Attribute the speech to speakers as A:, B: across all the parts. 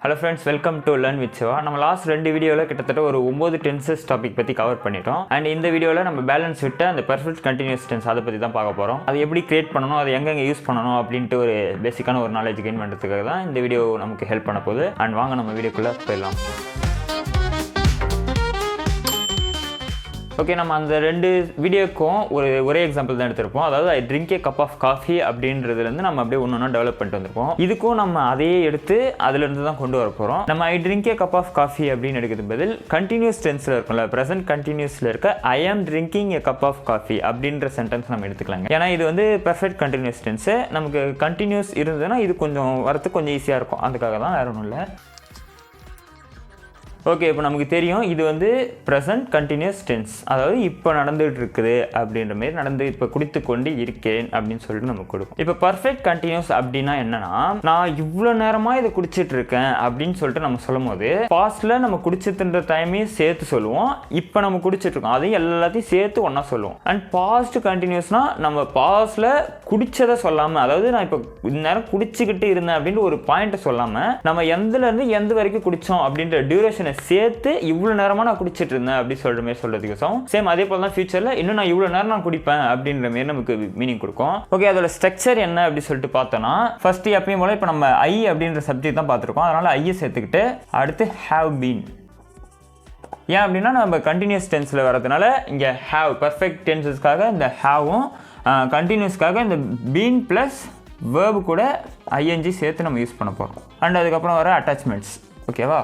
A: Hello friends, welcome to Learn with Shiva. நம்ம last 2 வீடியோல கிட்டத்தட்ட ஒரு 9 டென்சஸ் டாபிக் பத்தி கவர் பண்ணிட்டோம். அண்ட் இந்த வீடியோல நம்ம பேலன்ஸ் விட்டு அந்த பெர்ஃபெக்ட் கண்டினியூஸ் டென்ஸ் அதை பத்தி தான் பார்க்க போறோம். அது எப்படி கிரியேட் பண்ணனும், அதை எங்க யூஸ் பண்ணனும் அப்படினு ஒரு பேசிக்கான ஒரு நாலேஜ் கெயின் பண்றதுக்காக தான் இந்த வீடியோ நமக்கு ஹெல்ப் பண்ண போகுது. அண்ட் வாங்க நம்ம வீடியோக்குள்ள போயிடலாம். ஓகே, நம்ம அந்த 2 வீடியோக்கும் ஒரே எக்ஸாம்பிள் தான் எடுத்திருப்போம். அதாவது I drink a cup of coffee அப்படின்றதுலேருந்து நம்ம அப்படியே ஒன்று டெவலப் பண்ணிட்டு வந்திருப்போம். இதுக்கும் நம்ம அதையே எடுத்து அதுலேருந்து தான் கொண்டு வர போகிறோம். நம்ம I drink a cup of coffee அப்படின்னு எடுக்கிறது பதில் கண்டினியூஸ் டென்ஸில் இருக்கும்ல, ப்ரெசென்ட் கண்டினியூஸில் இருக்க I am drinking a cup of coffee அப்படின்ற சென்டென்ஸ் நம்ம எடுத்துக்கலாங்க. ஏன்னா இது வந்து பெர்ஃபெக்ட் கண்டினியூஸ் டென்ஸு. நமக்கு கண்டினியூஸ் இருந்ததுன்னா இது கொஞ்சம் வரத்துக்கு கொஞ்சம் ஈஸியாக இருக்கும். அதுக்காக தான், வேற ஒன்றும் இல்லை. ஓகே, இப்போ நமக்கு தெரியும் இது வந்து ப்ரெசன்ட் கண்டினியூஸ் டென்ஸ், அதாவது இப்போ நடந்துகிட்டு இருக்குது அப்படின்ற மாதிரி, இப்போ குடித்து கொண்டு இருக்கேன் அப்படின்னு சொல்லிட்டு நமக்கு கொடுக்கும். இப்போ பர்ஃபெக்ட் கண்டினியூஸ் அப்படின்னா என்னன்னா, நான் இவ்வளோ நேரமாக இதை குடிச்சிட்டு இருக்கேன் அப்படின்னு சொல்லிட்டு நம்ம சொல்லும் போது பாஸ்ட்ல நம்ம குடிச்சிட்டுன்ற டைமையும் சேர்த்து சொல்லுவோம், இப்போ நம்ம குடிச்சிட்டு இருக்கோம் அதையும் எல்லாத்தையும் சேர்த்து ஒன்றா சொல்லுவோம். அண்ட் பாஸ்ட் கண்டினியூஸ்னா நம்ம பாஸ்ட்ல குடிச்சதை சொல்லாமல், அதாவது நான் இப்போ இந்த நேரம் குடிச்சுக்கிட்டு இருந்தேன் அப்படின்னு ஒரு பாயிண்ட்டை சொல்லாமல் நம்ம எந்தலேருந்து எந்த வரைக்கும் குடித்தோம் அப்படின்ற டியூரேஷனை சேர்த்து இவ்வளவு நேரமா நான் குடிச்சிட்டு இருந்தேன் அப்படி சொல்ற மாதிரி சொல்றதுக்கு சேம் அதே போல தான் ஃபியூச்சர்ல இன்னும் நான் இவ்வளவு நேரம் நான் குடிப்பேன் அப்படின்ற மாதிரி நமக்கு மீனிங் கொடுக்கும். ஓகே, அதோட ஸ்ட்ரக்சர் என்ன அப்படி சொல்லிட்டு பார்த்தோம்னா, ஃபர்ஸ்ட் எப்பயும் போல இப்போ நம்ம ஐ அப்படின்ற சப்ஜெக்ட் தான் பார்த்துருக்கோம். அதனால ஐயை சேர்த்துக்கிட்டு அடுத்து ஹேவ் பீன். ஏன் அப்படின்னா நம்ம கண்டினியூஸ் டென்ஸில் வரதுனால இங்கே ஹேவ் பர்ஃபெக்ட் டென்சஸ்க்காக இந்த ஹேவும், கண்டினியூஸ்க்காக இந்த பீன் ப்ளஸ் வேர்பு கூட ஐஎன்ஜி சேர்த்து நம்ம யூஸ் பண்ண போகிறோம். அண்ட் அதுக்கப்புறம் வர அட்டாச்மெண்ட்ஸ். ஓகேவா?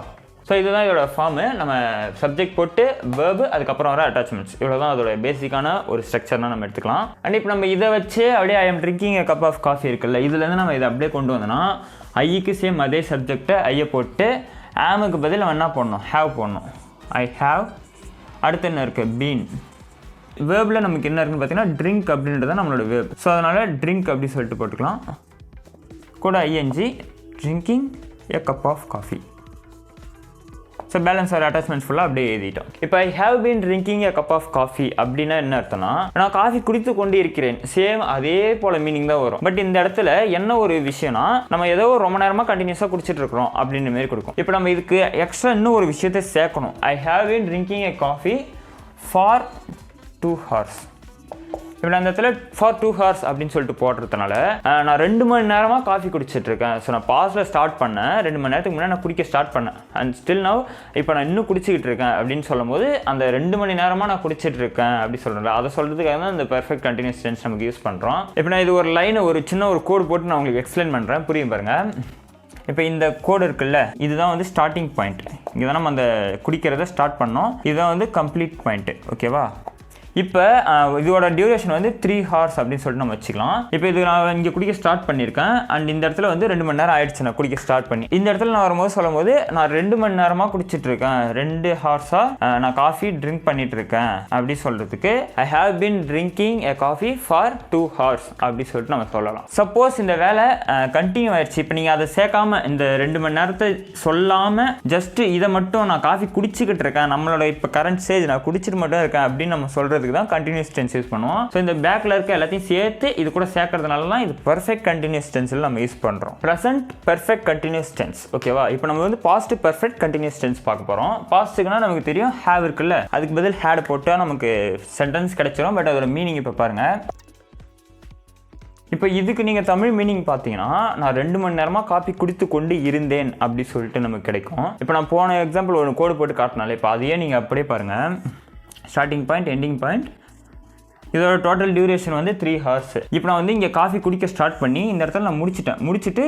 A: ஸோ இதுதான் இதோட ஃபார்மு. நம்ம சப்ஜெக்ட் போட்டு வேர்பு, அதுக்கப்புறம் வர அட்டாச்மெண்ட்ஸ், இவ்வளோ தான் அதோட பேசிக்கான ஒரு ஸ்ட்ரக்சர்னா நம்ம எடுத்துக்கலாம். அண்ட் இப்போ நம்ம இதை வச்சு அப்படியே I am drinking a cup of coffee இருக்குல்ல, இதுலேருந்து நம்ம இதை அப்படியே கொண்டு வந்தோம்னா ஐக்கு சேம் அதே சப்ஜெக்டை ஐயை போட்டு ஆமுக்கு பதில் நம்ம என்ன போடணும், ஹேவ் போடணும். I have. அடுத்து என்ன இருக்குது, பீன். வேர்பில் நமக்கு என்ன இருக்குன்னு பார்த்தீங்கன்னா ட்ரிங்க் அப்படின்றது தான் நம்மளோட வேர்ப். ஸோ அதனால் ட்ரிங்க் அப்படி சொல்லிட்டு போட்டுக்கலாம். கூட ING drinking a cup of coffee. So balance or attachments ஃபுல்லாக அப்படியே எழுதிட்டோம். இப்போ I have been drinking a cup of coffee அப்படின்னா என்ன அர்த்தம்னா, நான் காஃபி குடித்து கொண்டு இருக்கிறேன். சேம் அதே போல மீனிங் தான் வரும். பட் இந்த இடத்துல என்ன ஒரு விஷயம்னா, நம்ம ஏதோ ரொம்ப நேரமாக கண்டினியூஸாக குடிச்சிட்டு இருக்கிறோம் அப்படின்ற மாதிரி கொடுக்கும். இப்போ நம்ம இதுக்கு எக்ஸ்ட்ரா இன்னும் ஒரு விஷயத்தை சேர்க்கணும். ஐ have been drinking A coffee for 2 hours. இப்போ அந்த இடத்துல ஃபார் 2 hours அப்படின்னு சொல்லிட்டு போடுறதுனால நான் 2 மணி நேரமாக காஃபி குடிச்சிட்டு இருக்கேன். ஸோ நான் பாஸ்டில் ஸ்டார்ட் பண்ணேன், 2 மணி நேரத்துக்கு முன்னாடி நான் குடிக்க ஸ்டார்ட் பண்ணேன். அண்ட் ஸ்டில் நவ் இப்போ நான் இன்னும் குடிச்சிக்கிட்டு இருக்கேன் அப்படின்னு சொல்லும் போது அந்த 2 மணி நேரமாக நான் குடிச்சிட்டு இருக்கேன் அப்படி சொல்கிறேன். அதை சொல்கிறதுக்காக தான் இந்த பெர்ஃபெக்ட் கண்டினியூஸ் டென்ஸ் நமக்கு யூஸ் பண்ணுறோம். இப்போ நான் இது ஒரு லைனை ஒரு சின்ன ஒரு கோடு போட்டு நான் உங்களுக்கு எக்ஸ்பிளைன் பண்ணுறேன், புரியும் பாருங்கள். இப்போ இந்த கோடு இருக்குல்ல, இதுதான் வந்து ஸ்டார்டிங் பாயிண்ட். இங்கே தான் நம்ம அந்த குடிக்கிறத ஸ்டார்ட் பண்ணோம். இதுதான் வந்து கம்ப்ளீட் பாயிண்ட்டு. ஓகேவா? இப்போ இதோட டியூரேஷன் வந்து 3 hours அப்படின்னு சொல்லிட்டு நம்ம வச்சுக்கலாம். இப்போ இது நான் இங்கே குடிக்க ஸ்டார்ட் பண்ணியிருக்கேன். அண்ட் இந்த இடத்துல வந்து 2 மணி நேரம் ஆயிடுச்சு நான் குடிக்க ஸ்டார்ட் பண்ணி. இந்த இடத்துல நான் வரும்போது சொல்லும் போது நான் 2 மணி நேரமாக குடிச்சிட்டு இருக்கேன், 2 hours-ஆக நான் காஃபி ட்ரிங்க் பண்ணிட்டு இருக்கேன் அப்படி சொல்றதுக்கு ஐ have been drinking A coffee for 2 hours அப்படி சொல்லிட்டு நம்ம சொல்லலாம். சப்போஸ் இந்த வேலை கண்டினியூ ஆயிடுச்சு, இப்போ நீங்கள் அதை சேர்க்காம இந்த 2 மணி நேரத்தை சொல்லாமல் ஜஸ்ட் இதை மட்டும் நான் காஃபி குடிச்சிக்கிட்டு இருக்கேன், நம்மளோட இப்போ கரண்ட் ஸ்டேஜ் நான் குடிச்சிட்டு மட்டும் இருக்கேன் அப்படின்னு நம்ம சொல்றது தான் கண்டினியூஸ் டென்ஸ் யூஸ் பண்ணுவோம். ஸோ இந்த பேக்ல இருக்க எல்லாத்தையும் சேர்த்து இது கூட சேர்க்கறதுனால தான் இது பெர்ஃபெக்ட் கண்டினியூஸ் டென்ஸ்ல நம்ம யூஸ் பண்றோம். Present perfect continuous tense. ஓகேவா? இப்போ நம்ம வந்து பாஸ்ட் பெர்ஃபெக்ட் கண்டினியூஸ் டென்ஸ் பார்க்க போறோம். பாஸ்ட்டுக்குனா நமக்கு தெரியும் ஹேவ் இருக்குல்ல, அதுக்கு பதில் ஹேட் போட்டா நமக்கு சென்டென்ஸ் கிடைச்சிடும். பட் அதோட மீனிங் இப்போ பாருங்க. இப்போ இதுக்கு நீங்கள் தமிழ் மீனிங் பார்த்தீங்கன்னா, நான் 2 மணி நேரமாக காஃபி குடித்து கொண்டு இருந்தேன் அப்படி சொல்லிட்டு நமக்கு கிடைக்கும். இப்போ நான் போன எக்ஸாம்பிள் ஒரு கோடு போட்டு காட்டினாலே, இப்போ அதையே நீங்கள் அப்படியே பாருங்கள். ஸ்டார்டிங் பாயிண்ட், எண்டிங் பாயிண்ட், இதோட டோட்டல் டியூரேஷன் வந்து 3 hours. இப்போ நான் வந்து இங்கே காஃபி குடிக்க ஸ்டார்ட் பண்ணி இந்த இடத்துல நான் முடிச்சுட்டு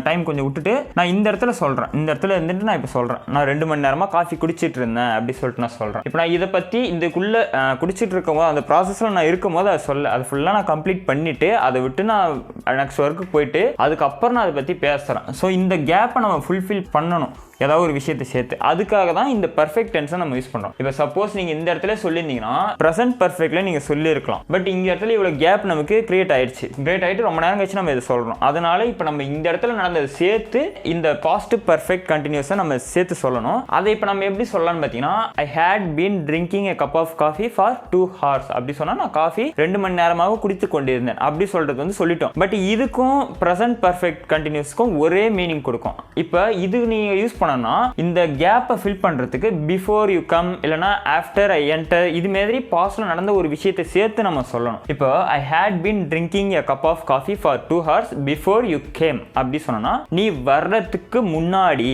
A: டைம் கொஞ்சம் விட்டுட்டு நான் இந்த இடத்துல சொல்கிறேன். இந்த இடத்துல இருந்துட்டு நான் இப்போ சொல்கிறேன், நான் 2 மணி நேரமாக காஃபி குடிச்சிட்டு இருந்தேன் அப்படி சொல்லிட்டு நான் சொல்கிறேன். இப்போ நான் இதை பற்றி இதுக்குள்ளே குடிச்சிட்டு இருக்கும் போது, அந்த ப்ராசஸில் நான் இருக்கும் போது அதை ஃபுல்லாக நான் கம்ப்ளீட் பண்ணிவிட்டு அதை விட்டு நான் நெக்ஸ்ட் ஒர்க்குக்கு போயிட்டு அதுக்கப்புறம் நான் அதை பற்றி பேசுகிறேன். ஸோ இந்த கேப்பை நம்ம ஃபுல்ஃபில் பண்ணணும் ஏதாவது ஒரு விஷயத்தை சேர்த்து. அதுக்காக தான் இந்த பர்ஃபெக்ட் டென்ஸை நம்ம யூஸ் பண்ணுறோம். இப்போ சப்போஸ் நீங்கள் இந்த இடத்துல சொல்லியிருந்தீங்கன்னா ப்ரெசென்ட் பர்ஃபெக்ட்ல நீங்கள் சொல்லியிருக்கலாம், இருக்கலாம். பட் இந்த இடத்துல இவ்வளோ கேப் நமக்கு கிரியேட் ஆயிட்டு ரொம்ப நேரம் கழிச்சு நம்ம இதை சொல்கிறோம். அதனால இப்போ நம்ம இந்த இடத்துல நடந்ததை சேர்த்து இந்த பாஸ்ட் பர்ஃபெக்ட் கண்டினியூஸாக நம்ம சேர்த்து சொல்லணும். அதை இப்போ நம்ம எப்படி சொல்லலாம்னு பார்த்தீங்கன்னா, I had been drinking a cup of coffee for 2 hours அப்படி சொன்னால் நான் காஃபி 2 மணி நேரமாக குடித்து கொண்டிருந்தேன் அப்படி சொல்கிறது வந்து சொல்லிட்டோம். பட் இதுக்கும் ப்ரெசன்ட் பர்ஃபெக்ட் கண்டினியூஸ்க்கும் ஒரே மீனிங் கொடுக்கும். இப்போ இது நீங்கள் யூஸ் பண்ணனா இந்த கேப்பை ஃபில் பண்ணுறதுக்கு பிஃபோர் யூ கம் இல்லைனா ஆஃப்டர் ஐ என்டர் இது மாதிரி பாஸ்ட்ல நடந்த ஒரு விஷயத்தை சேர்த்து நம்ம சொல்லணும். இப்போ I had been drinking a cup of coffee for 2 hours before you came அப்படி சொன்னா நீ வர்றதுக்கு முன்னாடி,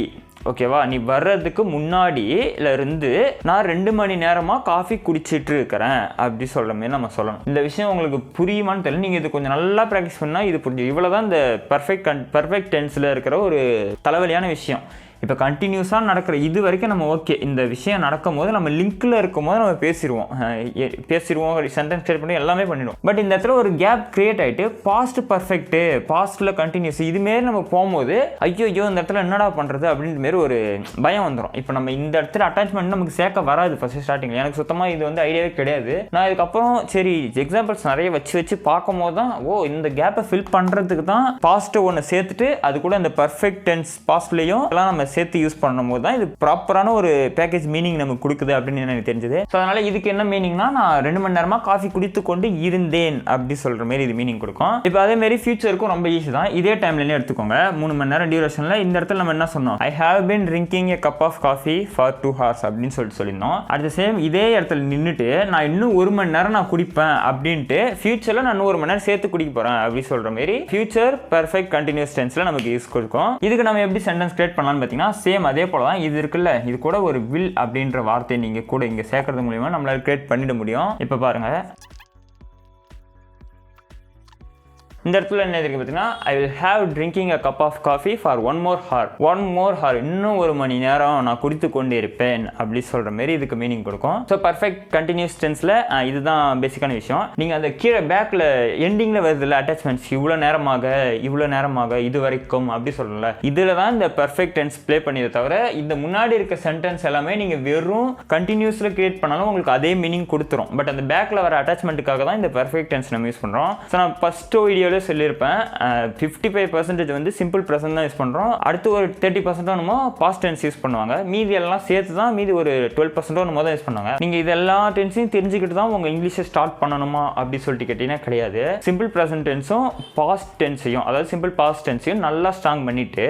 A: ஓகேவா, நீ வர்றதுக்கு முன்னாடியில இருந்து நான் 2 மணி நேரமாக காஃபி குடிச்சிட்டு இருக்கிறேன் அப்படி சொல்கிற மாதிரி நம்ம சொல்லணும். இந்த விஷயம் உங்களுக்கு புரியுமான்னு தெரியல. நீங்கள் இது கொஞ்சம் நல்லா ப்ராக்டிஸ் பண்ணால் இது புரிஞ்சு. இவ்வளோ தான் இந்த பர்ஃபெக்ட் டென்ஸில் இருக்கிற ஒரு தலைவலியான விஷயம். இப்போ கண்டினியூஸாக நடக்கிற இது வரைக்கும் நம்ம ஓகே, இந்த விஷயம் நடக்கும் போது நம்ம லிங்க்கில் இருக்கும் போது நம்ம பேசிடுவோம் சென்டென்ஸ் கிரியேட் பண்ணி எல்லாமே பண்ணிடுவோம். பட் இந்த இடத்துல ஒரு கேப் கிரியேட் ஆகிட்டு பாஸ்ட் பர்ஃபெக்ட்டு பாஸ்ட்டில் கண்டினியூஸ் இதுமாரி நம்ம போகும்போது ஐயோ இந்த இடத்துல என்னடா பண்ணுறது அப்படின்ற மாரி ஒரு பயம் வந்துடும். இப்போ நம்ம இந்த இடத்துல அட்டாச்மெண்ட் நமக்கு சேர்க்க வராது ஃபர்ஸ்ட் ஸ்டார்டிங்கில். எனக்கு சுத்தமாக இது வந்து ஐடியாவே கிடையாது. நான் இதுக்கப்புறம் சரி எக்ஸாம்பிள்ஸ் நிறைய வச்சு பார்க்கும் போது தான் இந்த கேப்பை ஃபில் பண்ணுறதுக்கு தான் பாஸ்ட்டை ஒன்று சேர்த்துட்டு அது கூட இந்த பர்ஃபெக்ட் டென்ஸ் பாஸ்ட்லேயும் எல்லாம் நம்ம சேர்த்து யூஸ் பண்ணும்போது தான் இது ப்ராப்பரான ஒரு பேக்கேஜ் மீனிங் நமக்கு கொடுக்குது அப்படின்னு எனக்கு தெரிஞ்சது. ஸோ அதனால இதுக்கு என்ன மீனிங்னா, நான் 2 மணி நேரமாக காஃபி குடித்து கொண்டு இருந்தேன் அப்படி சொல்கிற மாதிரி இது மீனிங் கொடுக்கும். இப்போ அதே மாதிரி ஃபியூச்சருக்கும் ரொம்ப ஈஸி தான். இதே டைம்லேயே எடுத்துக்கோங்க 3 மணி நேரம் டியூரேஷனில். இந்த இடத்துல நம்ம என்ன சொன்னோம், ஐ have been drinking a cup of coffee for 2 hours அப்படின்னு சொல்லியிருந்தோம். அட் த சேம் இதே இடத்துல நின்றுட்டு நான் இன்னும் 1 மணி நேரம் நான் குடிப்பேன் அப்படின்ட்டு ஃபியூச்சரில் நான் 1 மணி நேரம் சேர்த்து குடிக்க போகிறேன் அப்படி சொல்கிற மாதிரி ஃபியூச்சர் பர்ஃபெக்ட் கண்டினியூஸ் டென்ஸில் நமக்கு யூஸ் கொடுக்கும். இதுக்கு நம்ம எப்படி சென்டென்ஸ் கிரியேட் பண்ணலாம்னு பார்த்தீங்கன்னா, சேம் அதே போல தான் இது இருக்குல்ல, இது கூட ஒரு வில் அப்படின்ற வார்த்தையை நீங்க கூட இங்க சேர்க்கறது மூலமா நம்மளால கிரியேட் பண்ணிட முடியும். இப்போ பாருங்க, இந்த இடத்துல என்ன இருக்கு பார்த்தீங்கன்னா, I will have drinking a cup of coffee for one more hour இன்னும் 1 மணி நேரம் நான் குடித்து கொண்டு இருப்பேன் அப்படி சொல்கிற மாதிரி இதுக்கு மீனிங் கொடுக்கும். ஸோ பர்ஃபெக்ட் கண்டினியூஸ் டென்ஸில் இதுதான் பேசிக்கான விஷயம். நீங்கள் அந்த கீழே பேக்கில் எண்டிங்கில் வருதுல்ல அட்டாச்மெண்ட்ஸ், இவ்வளோ நேரமாக இது வரைக்கும் அப்படி சொல்லல, இதில் தான் இந்த பர்ஃபெக்ட் டென்ஸ் ப்ளே பண்ணியதை தவிர இந்த முன்னாடி இருக்க சென்டென்ஸ் எல்லாமே நீங்கள் வெறும் கண்டினியூஸில் கிரியேட் பண்ணாலும் உங்களுக்கு அதே மீனிங் கொடுத்துரும். பட் அந்த பேக்கில் வர அட்டாச்மெண்ட்டுக்காக தான் இந்த பர்ஃபெக்ட் டென்ஸ் நம்ம யூஸ் பண்ணுறோம். ஸோ நான் ஃபஸ்ட்டு வீடியோவில் சொல்லியிருப்பேன் 55% வந்து சிம்பிள் ப்ரெசன்ட் தான் யூஸ் பண்ணுறோம். அடுத்து ஒரு 30% நம்ம பாஸ்ட் டென்ஸ் யூஸ் பண்ணுவாங்க. மீதி எல்லாம் சேர்த்து தான் மீதி ஒரு 12% நம்ம தான் யூஸ் பண்ணுவாங்க. நீங்கள் இது எல்லா டென்ஸையும் தெரிஞ்சுக்கிட்டு தான் உங்கள் இங்கிலீஷை ஸ்டார்ட் பண்ணணுமா அப்படி சொல்லிட்டு கேட்டீங்கன்னா கிடையாது. சிம்பிள் ப்ரெசன்ட் டென்ஸும் பாஸ்ட் டென்ஸையும், அதாவது சிம்பிள் பாஸ்ட் டென்ஸையும் நல்லா ஸ்ட்ராங் பண்ணிட்டு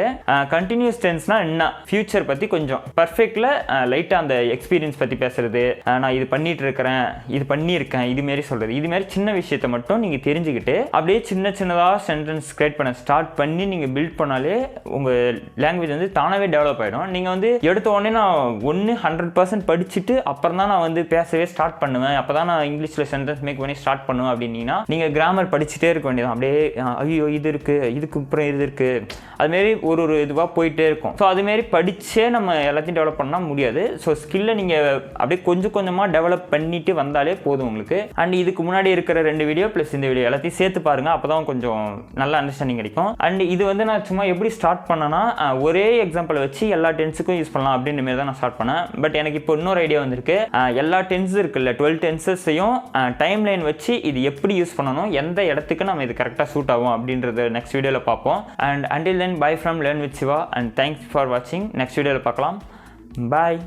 A: கண்டினியூஸ் டென்ஸ்னா என்ன, ஃபியூச்சர் பற்றி கொஞ்சம் பர்ஃபெக்டில் லைட்டாக அந்த எக்ஸ்பீரியன்ஸ் பற்றி பேசுறது, நான் இது பண்ணிட்டு இருக்கிறேன், இது பண்ணியிருக்கேன், இதுமாரி சொல்கிறது, இதுமாரி சின்ன விஷயத்தை மட்டும் நீங்கள் தெரிஞ்சுக்கிட்டு அப்படியே சின்னதாக சென்டென்ஸ் கிரியேட் பண்ண ஸ்டார்ட் பண்ணி நீங்கள் பில்ட் பண்ணாலே உங்கள் லாங்குவேஜ் வந்து தானாகவே டெவலப் ஆகிடும். நீங்கள் வந்து எடுத்த உடனே நான் 100% படிச்சுட்டு அப்புறம் தான் நான் வந்து பேசவே ஸ்டார்ட் பண்ணுவேன், அப்போ தான் நான் இங்கிலீஷில் சென்டென்ஸ் மேக் பண்ணி ஸ்டார்ட் பண்ணுவேன் அப்படின்னீங்கன்னா நீங்கள் கிராமர் படிச்சுட்டே இருக்க வேண்டியது. அப்படியே ஐயோ இது இருக்குது, இதுக்கு அப்புறம் இது இருக்குது, அதுமாரி ஒரு இதுவாக போயிட்டே இருக்கும். ஸோ அதுமாரி படித்தே நம்ம எல்லாத்தையும் டெவலப் பண்ணால் முடியாது. ஸோ ஸ்கில்லை நீங்கள் அப்படியே கொஞ்சமாக டெவலப் பண்ணிட்டு வந்தாலே போதும் உங்களுக்கு. அண்ட் இதுக்கு முன்னாடி இருக்கிற 2 வீடியோ ப்ளஸ் இந்த வீடியோ எல்லாத்தையும் சேர்த்து பாருங்கள், அப்போ தான் கொஞ்சம் நல்ல அண்டர்ஸ்டாண்டிங் கிடைக்கும். அண்ட் இது வந்து நான் சும்மா எப்படி ஸ்டார்ட் பண்ணேன்னா, ஒரே எக்ஸாம்பிள் வச்சு எல்லா டென்ஸுக்கும் யூஸ் பண்ணலாம் அப்படின்ற மாதிரி தான் நான் ஸ்டார்ட் பண்ணேன். பட் எனக்கு இப்போ இன்னொரு ஐடியா வந்திருக்கு. எல்லா டென்ஸ் இருக்குல்ல 12 டென்சஸையும் டைம் லைன் வச்சு இது எப்படி யூஸ் பண்ணணும், எந்த இடத்துக்கு நம்ம இது கரெக்டாக சூட் ஆகும் அப்படின்றத நெக்ஸ்ட் வீடியோவில் பார்ப்போம். And until then, bye from Learn with Siva and thanks for watching. Next வீடியோவில் பார்க்கலாம். Bye.